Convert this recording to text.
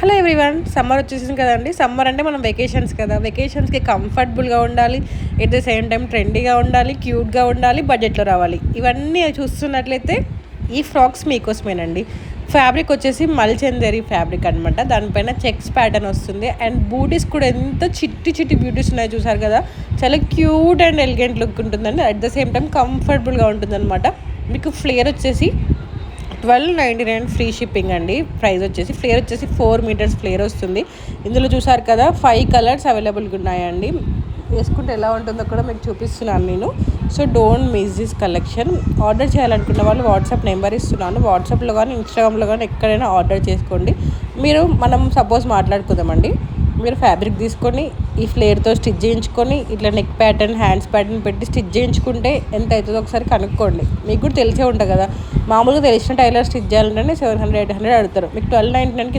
Hello everyone, summer వచ్చేసింది కదండి. Summer అంటే మనం వెకేషన్స్ కదా, వెకేషన్స్కి కంఫర్టబుల్గా ఉండాలి, ఎట్ ద సేమ్ టైం ట్రెండీగా ఉండాలి, క్యూట్గా ఉండాలి, బడ్జెట్లో రావాలి. ఇవన్నీ చూస్తున్నట్లయితే ఈ ఫ్రాక్స్ మీకోసమేనండి. ఫ్యాబ్రిక్ వచ్చేసి మల్చందరి ఫ్యాబ్రిక్ అనమాట. దానిపైన చెక్స్ ప్యాటర్న్ వస్తుంది అండ్ బూటీస్ కూడా ఎంత చిట్టి చిట్టి బ్యూటీస్ ఉన్నాయో చూసారు కదా. చాలా క్యూట్ అండ్ ఎలిగెంట్ లుక్ ఉంటుందండి. అట్ ద సేమ్ టైం కంఫర్టబుల్గా ఉంటుందన్నమాట. మీకు ఫ్లేర్ వచ్చేసి 1299 ఫ్రీ షిప్పింగ్ అండి. ప్రైస్ వచ్చేసి ఫ్లేర్ వచ్చేసి 4 మీటర్స్ ఫ్లేర్ వస్తుంది. ఇందులో చూసారు కదా 5 కలర్స్ అవైలబుల్గా ఉన్నాయండి. వేసుకుంటే ఎలా ఉంటుందో కూడా మీకు చూపిస్తున్నాను నేను. So don't miss this collection. Order చేయాలనుకున్న వాళ్ళు వాట్సాప్ నెంబర్ ఇస్తున్నాను. వాట్సాప్లో కానీ ఇన్స్టాగ్రామ్లో కానీ ఎక్కడైనా ఆర్డర్ చేసుకోండి. మనం సపోజ్ మాట్లాడుకుందామండి. మీరు ఫ్యాబ్రిక్ తీసుకొని ఈ ఫ్లేర్తో స్టిచ్ చేయించుకొని ఇట్లా నెక్ ప్యాటర్న్, హ్యాండ్స్ ప్యాటర్న్ పెట్టి స్టిచ్ చేయించుకుంటే ఎంత అవుతుందో ఒకసారి కనుక్కోండి. మీకు కూడా తెలిసే ఉంటుంది కదా. మామూలుగా తెలిసిన టైలర్ స్టిచ్ చేయాలంటే 700-800 అడుగుతారు. మీకు 1299కి